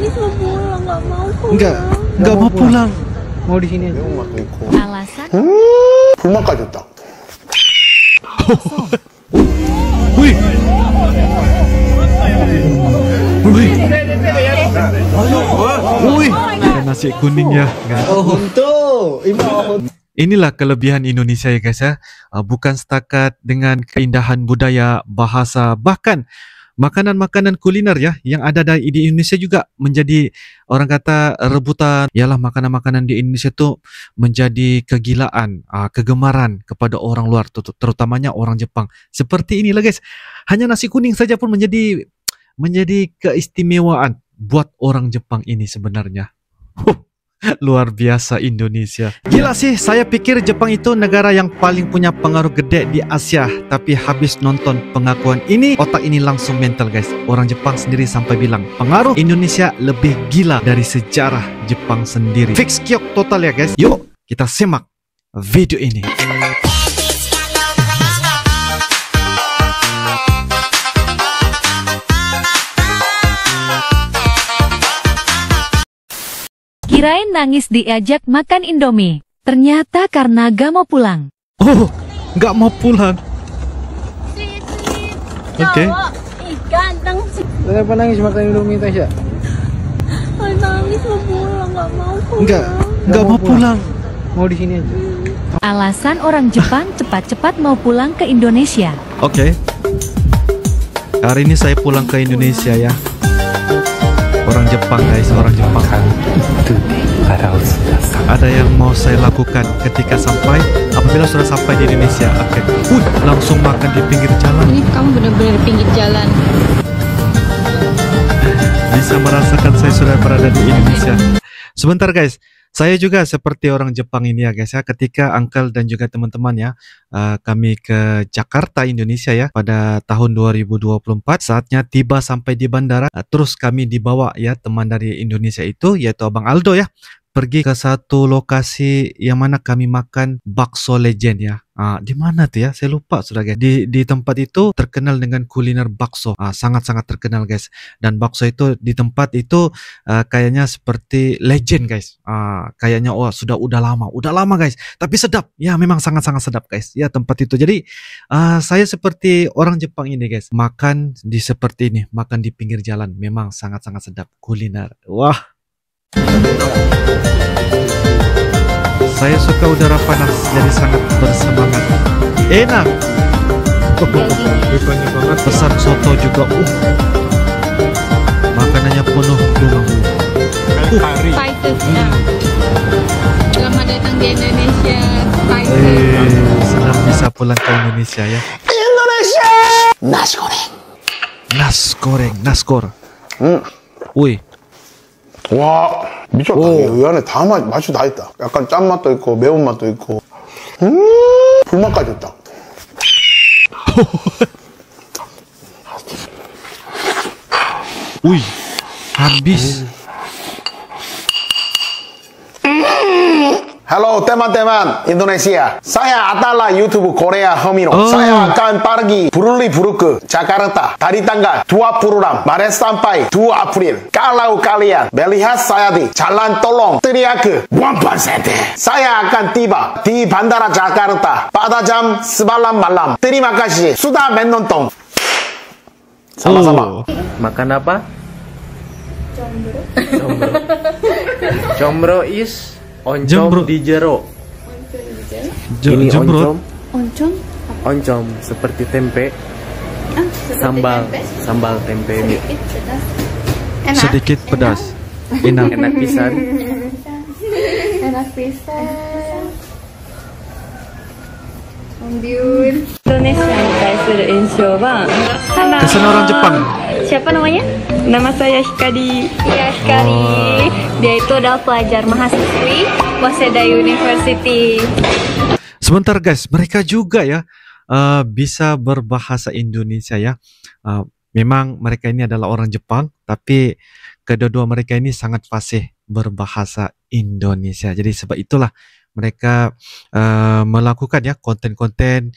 nangis mau pulang, nggak mau pulang. Nggak mau pulang. Mau di sini aja. Alasan? 불만까지 줬다. Wih. Wih. Wih. Ada nasi kuning ya. Inilah kelebihan Indonesia ya guys ya. Bukan setakat dengan keindahan budaya, bahasa, bahkan makanan-makanan kuliner ya yang ada di Indonesia juga menjadi orang kata rebutan. Ialah makanan-makanan di Indonesia itu menjadi kegilaan, kegemaran kepada orang luar, terutamanya orang Jepang. Seperti inilah guys. Hanya nasi kuning saja pun menjadi keistimewaan buat orang Jepang ini sebenarnya. Luar biasa Indonesia. Gila sih, saya pikir Jepang itu negara yang paling punya pengaruh gede di Asia. Tapi habis nonton pengakuan ini, otak ini langsung mental guys. Orang Jepang sendiri sampai bilang, pengaruh Indonesia lebih gila dari sejarah Jepang sendiri. Fix kiok total ya guys. Yuk, kita simak video ini. Kirain nangis diajak makan Indomie. Ternyata karena gak mau pulang. Oh, gak mau pulang. Oke. Ganteng sih. Kenapa nangis makan Indomie Tasya? Nangis mau pulang, nggak mau pulang. Nggak mau pulang. Mau di sini aja. Alasan orang Jepang cepat-cepat mau pulang ke Indonesia. Oke. Hari ini saya pulang ke Indonesia ya. Orang Jepang guys, orang Jepang. Ada yang mau saya lakukan ketika sampai, apabila sudah sampai di Indonesia. Oke. Langsung makan di pinggir jalan. Ini kamu benar-benar di pinggir jalan. Bisa merasakan saya sudah berada di Indonesia. Sebentar guys, saya juga seperti orang Jepang ini ya guys ya. Ketika Uncle dan juga teman-teman ya, kami ke Jakarta, Indonesia ya, pada tahun 2024. Saatnya tiba sampai di bandara, terus kami dibawa ya teman dari Indonesia itu, yaitu Abang Aldo ya, pergi ke satu lokasi yang mana kami makan bakso legend ya. Di mana tuh ya? Saya lupa sudah guys. Di tempat itu terkenal dengan kuliner bakso. Sangat-sangat terkenal guys. Dan bakso itu di tempat itu kayaknya seperti legend guys. Kayaknya udah lama guys. Tapi sedap. Ya memang sangat-sangat sedap guys. Ya tempat itu. Jadi saya seperti orang Jepang ini guys. Makan di seperti ini. Makan di pinggir jalan. Memang sangat-sangat sedap kuliner. Wah. Saya suka udara panas, jadi sangat bersemangat. Enak. Banyak banget. Pesan soto juga. Makanannya penuh dengan Spicesnya. Selamat datang di Indonesia. Spices. senang bisa pulang ke Indonesia ya. Indonesia! Nasi goreng. Naskor. Wih. 와, 미쳤다. 이 안에 다 맛이 다 있다. 약간 짠맛도 있고 매운맛도 있고 불맛까지 있다. Wih. Habis. Halo teman-teman Indonesia. Saya adalah YouTube Korea Homiro. Saya akan pergi Buruku, Jakarta dari tanggal 26 Maret sampai 2 April. Kalau kalian melihat saya di jalan tolong teriak 1%. Saya akan tiba di Bandara Jakarta pada jam 9 malam. Terima kasih sudah menonton. Sama-sama. Makan apa? Combro is oncom di jero. Ini oncom. Oncom seperti tempe. Sambal tempe. Sedikit pedas. Enak. Enak pisan. Indonesia guys, Kesan orang Jepang. Siapa namanya? Nama saya Hikari. Iya, Hikari. Dia itu adalah pelajar mahasiswi Waseda University. Sebentar guys, mereka juga ya bisa berbahasa Indonesia ya. Memang mereka ini adalah orang Jepang, tapi kedua-dua mereka ini sangat fasih berbahasa Indonesia. Jadi sebab itulah mereka melakukan ya konten-konten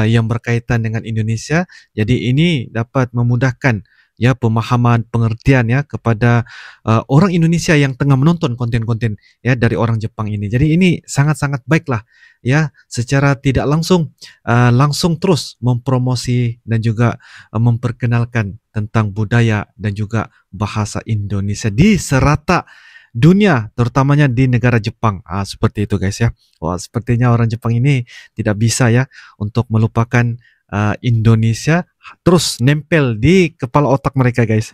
yang berkaitan dengan Indonesia. Jadi ini dapat memudahkan ya pemahaman, pengertian ya kepada orang Indonesia yang tengah menonton konten-konten ya dari orang Jepang ini. Jadi ini sangat-sangat baiklah ya, secara tidak langsung langsung terus mempromosi dan juga memperkenalkan tentang budaya dan juga bahasa Indonesia di serata dunia, terutamanya di negara Jepang. Seperti itu guys ya. Wah, sepertinya orang Jepang ini tidak bisa ya untuk melupakan Indonesia, terus nempel di kepala otak mereka guys.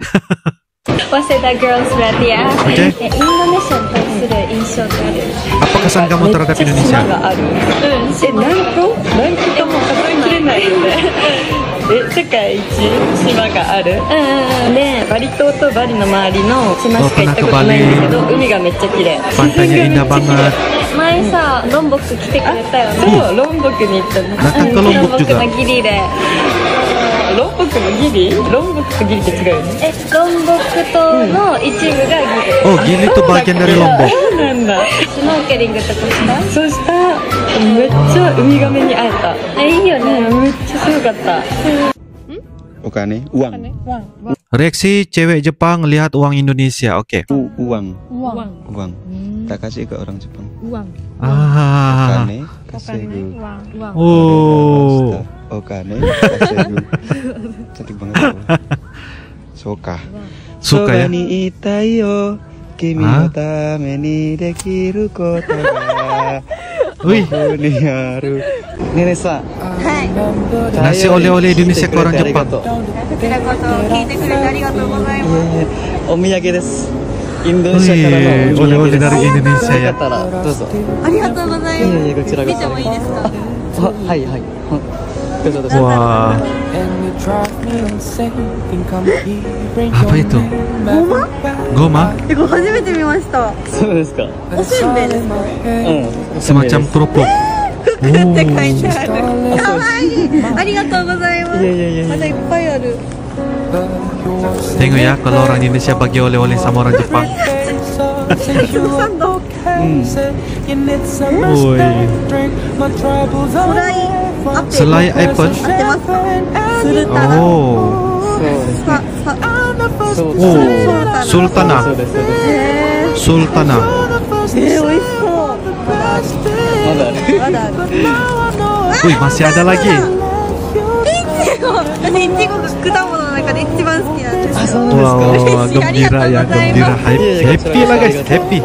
Waseda Girls berarti ya. Oke. Indonesiaに対する印象ってある? Apa kesan kamu terhadap Indonesia? 何個かも数えきれないよね。世界一島がある。で、バリ島とバリの周りの島しか行ったことないんですけど、海がめっちゃ綺麗。 Pantainya indah banget. 前さ、ロンボック来てくれたよね。そう、ロンボクに行ったの。 Datang ke Lombok ロンボック juga. のギリで。ロンボクのギリ？ロンボクとギリって違うよね。ロンボック島の一部がギリ。 Oh, Gili itu bagian dari Lombok. そうなんだ。スノーケリングとかした? そうした。めっちゃウミガメに会えた。いいよね。めっちゃすごかった。 Bukan uang. Reaksi cewek Jepang lihat uang Indonesia. Oke. Uang. Tak kasih ke orang Jepang. Ah. Okane kasegu. Oh. Okane kasegu. Cantik banget. Soka. Suka ya. Sobani itayo. Kimi no tame ni dekiru koto ga. Wih, Ini haru. Nenek sa. nasi oleh-oleh Indonesia ke orang Jepang. こちらこそ聞いてくれてありがとうございます。お土産です。インドネシアからの Wih, お土産 oleh-oleh です。 dari Indonesia よ ya. かったらどうぞ。ありがとうございいえいまえこちらこそ。す。見てもいいですか? はいはい。どうぞどうぞ。 Wah, apa itu? Goma? これ初めて見ました。そうですか。おせんべいですか? Semacam kerupuk. って書いてある。かわいい。ありがとうございます。まだいっぱいある。 Tengok ya kalau orang Indonesia bagi oleh-oleh sama orang Jepang. Woi. Selai apple. Oh. Oh. Sultana. Sultana. 美味しそう。 Wih, masih ada lagi. 私いちごが果物の中で一番好きなんですよ。 Wah, gembira ya, gembira. Happy lah guys, happy.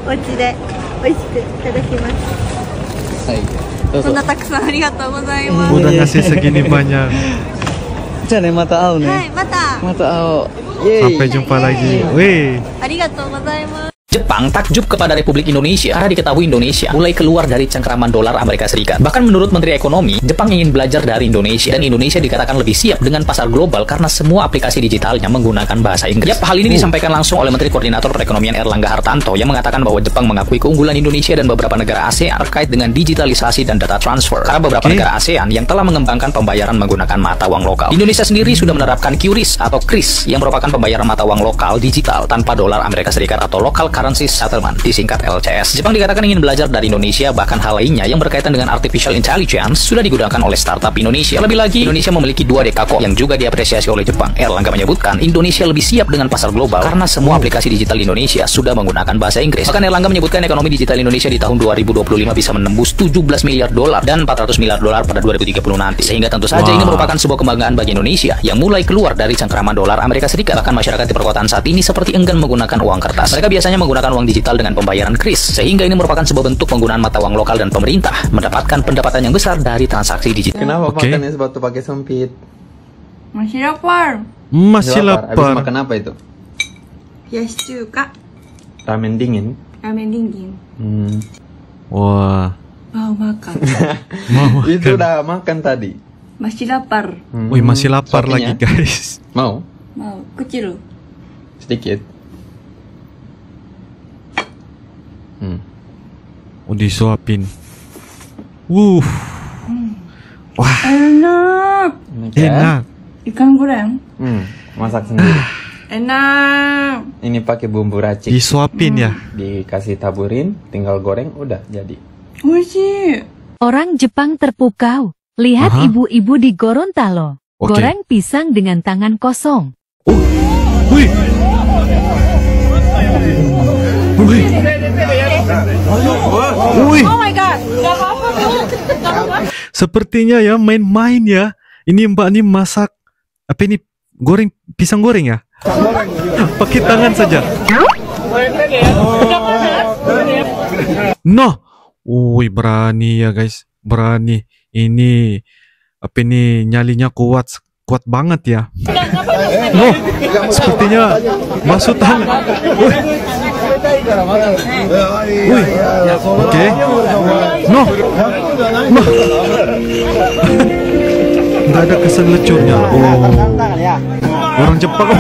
お家で美味しくいただきます。はい。どうぞ。こんなたくさんありがとうございます。 Udah ngasih segini banyak. じゃあねまた会うね。はい、また。また会おう。イエーイ。 Sampai jumpa lagi. Wih. ありがとうございます。 Jepang takjub kepada Republik Indonesia karena diketahui Indonesia mulai keluar dari cengkraman dolar Amerika Serikat. Bahkan menurut Menteri Ekonomi, Jepang ingin belajar dari Indonesia dan Indonesia dikatakan lebih siap dengan pasar global karena semua aplikasi digitalnya menggunakan bahasa Inggris. Yap, hal ini disampaikan langsung oleh Menteri Koordinator Perekonomian Erlangga Hartanto yang mengatakan bahwa Jepang mengakui keunggulan Indonesia dan beberapa negara ASEAN terkait dengan digitalisasi dan data transfer. Karena beberapa negara ASEAN yang telah mengembangkan pembayaran menggunakan mata uang lokal. Indonesia sendiri sudah menerapkan QRIS atau KRIS yang merupakan pembayaran mata uang lokal digital tanpa dolar Amerika Serikat atau Local Currency Settlement, disingkat LCS. Jepang dikatakan ingin belajar dari Indonesia, bahkan hal lainnya yang berkaitan dengan artificial intelligence sudah digunakan oleh startup Indonesia. Lebih lagi, Indonesia memiliki 2 dekako yang juga diapresiasi oleh Jepang. Erlangga menyebutkan Indonesia lebih siap dengan pasar global karena semua aplikasi digital Indonesia sudah menggunakan bahasa Inggris. Bahkan Erlangga menyebutkan ekonomi digital Indonesia di tahun 2025 bisa menembus 17 miliar dolar dan 400 miliar dolar pada 2030 nanti. Sehingga tentu saja ini merupakan sebuah kebanggaan bagi Indonesia yang mulai keluar dari cengkraman dolar Amerika Serikat. Bahkan masyarakat di perkotaan saat ini seperti enggan menggunakan uang kertas. Mereka biasanya menggunakan uang digital dengan pembayaran KRIS, sehingga ini merupakan sebuah bentuk penggunaan mata uang lokal dan pemerintah mendapatkan pendapatan yang besar dari transaksi digital. Kenapa Oke. makannya sepatu pakai sempit? Masih lapar. Masih Habis lapar. makan apa itu? Yashuka. Ramen dingin. Ramen dingin. Wah. Mau makan. Mau Itu makan. udah makan tadi. Masih lapar. Wih, masih lapar Sapinya. lagi guys. Mau? Mau kecil. Sedikit. Oh, disuapin. Wah, Enak. enak. Ikan goreng. Masak sendiri. Enak. Ini pakai bumbu racik. Disuapin ya. Dikasih taburin, tinggal goreng, udah jadi. Oishi. Orang Jepang terpukau. Lihat Aha. ibu-ibu di Gorontalo. Oke. Goreng pisang dengan tangan kosong. Wih. Wih. Wih. Oh my god, gak apa-apa Bu. Sepertinya ya main-main ya. Ini Mbak ini masak apa ini? Goreng pisang goreng ya? Pakai tangan saja. Noh. Wih, berani ya guys. Berani. Ini apa ini nyalinya kuat banget ya. Noh. Sepertinya masuk tangan. Wih. Wih. Oke. Noh. Noh. Nggak ada kesan lecurnya. Oh. Orang Jepang.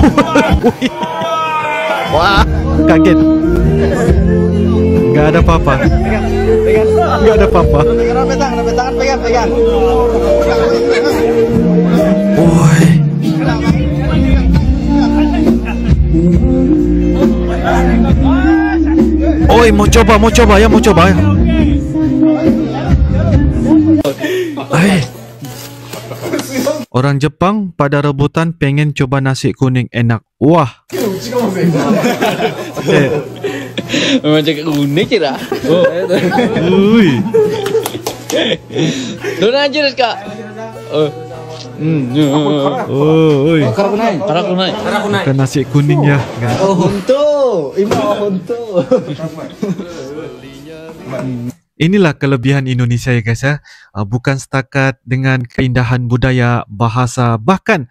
Wah, kaget. Nggak ada apa-apa. Nggak ada apa-apa. Woi. Oi, mau coba ya. Orang Jepang pada rebutan pengen coba nasi kuning enak. Wah. Macam unik kira. Ui. Dona aja Kak. Oi. Karakunai. Makan nasi kuning ya. Inilah kelebihan Indonesia ya guys ya. Bukan setakat dengan keindahan budaya, bahasa, bahkan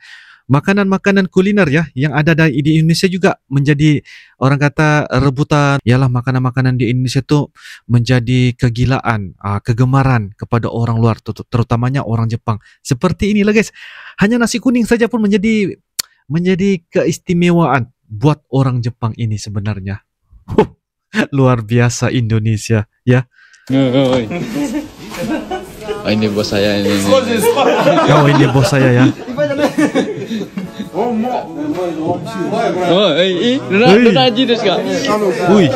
makanan-makanan kuliner ya yang ada di Indonesia juga menjadi orang kata rebutan. Yalah, makanan-makanan di Indonesia itu menjadi kegilaan, kegemaran kepada orang luar, terutamanya orang Jepang. Seperti inilah guys. Hanya nasi kuning saja pun menjadi keistimewaan buat orang Jepang ini sebenarnya. Luar biasa Indonesia ya. Oh, ini bos saya ini. Oh, ini bos saya ya. Dona aja desu ka? Wih.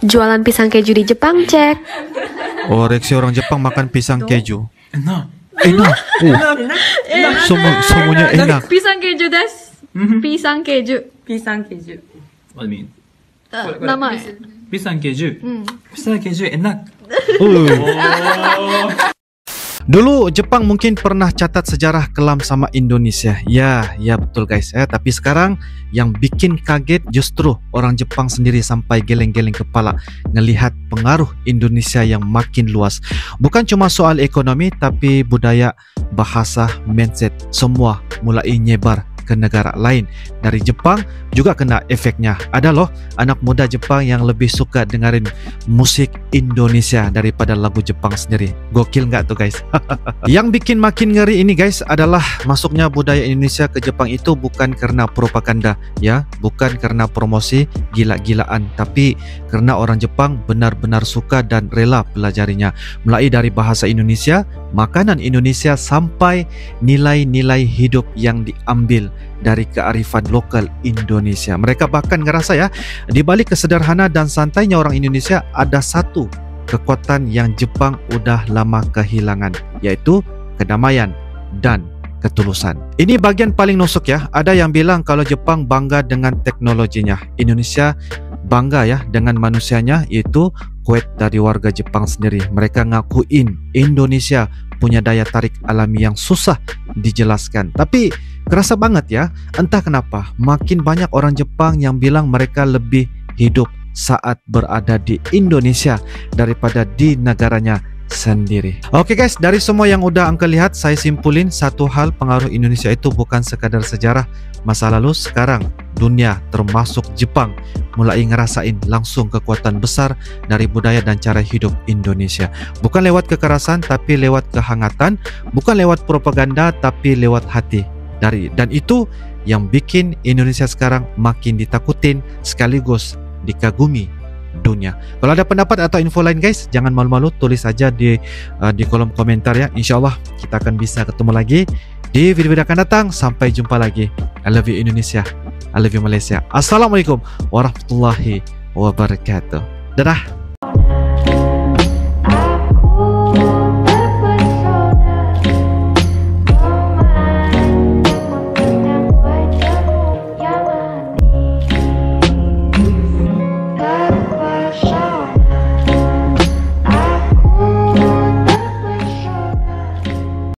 Jualan pisang keju di Jepang, cek. Oh, reaksi orang Jepang makan pisang keju. Enak. Semuanya enak. Pisang keju desu. Pisang keju. What do you mean? Nama. Pisang keju. Pisang keju enak. Dulu Jepang mungkin pernah catat sejarah kelam sama Indonesia. Ya betul guys. Tapi sekarang yang bikin kaget justru orang Jepang sendiri sampai geleng-geleng kepala ngelihat pengaruh Indonesia yang makin luas. Bukan cuma soal ekonomi, tapi budaya, bahasa, mindset, semua mulai nyebar ke negara lain. Dari Jepang juga kena efeknya. Ada loh anak muda Jepang yang lebih suka dengerin musik Indonesia daripada lagu Jepang sendiri. Gokil nggak tuh guys? Yang bikin makin ngeri ini guys adalah masuknya budaya Indonesia ke Jepang itu bukan karena propaganda ya, bukan karena promosi gila-gilaan, tapi karena orang Jepang benar-benar suka dan rela pelajarinya. Mulai dari bahasa Indonesia, makanan Indonesia, sampai nilai-nilai hidup yang diambil dari kearifan lokal Indonesia. Mereka bahkan ngerasa ya, di balik kesederhana dan santainya orang Indonesia ada satu kekuatan yang Jepang udah lama kehilangan, yaitu kedamaian dan ketulusan. Ini bagian paling nusuk ya. Ada yang bilang kalau Jepang bangga dengan teknologinya, Indonesia bangga ya dengan manusianya, yaitu quote dari warga Jepang sendiri. Mereka ngakuin Indonesia punya daya tarik alami yang susah dijelaskan. Tapi kerasa banget ya, entah kenapa makin banyak orang Jepang yang bilang mereka lebih hidup saat berada di Indonesia daripada di negaranya sendiri. Oke guys, dari semua yang udah Uncle lihat, saya simpulin satu hal, pengaruh Indonesia itu bukan sekadar sejarah masa lalu. Sekarang dunia termasuk Jepang mulai ngerasain langsung kekuatan besar dari budaya dan cara hidup Indonesia. Bukan lewat kekerasan, tapi lewat kehangatan. Bukan lewat propaganda, tapi lewat hati. Dan itu yang bikin Indonesia sekarang makin ditakutin sekaligus dikagumi dunia. Kalau ada pendapat atau info lain guys, jangan malu-malu, tulis aja di kolom komentar ya. Insya Allah kita akan bisa ketemu lagi di video-video akan datang. Sampai jumpa lagi. I love you Indonesia, I love you Malaysia. Assalamualaikum warahmatullahi wabarakatuh. Dadah.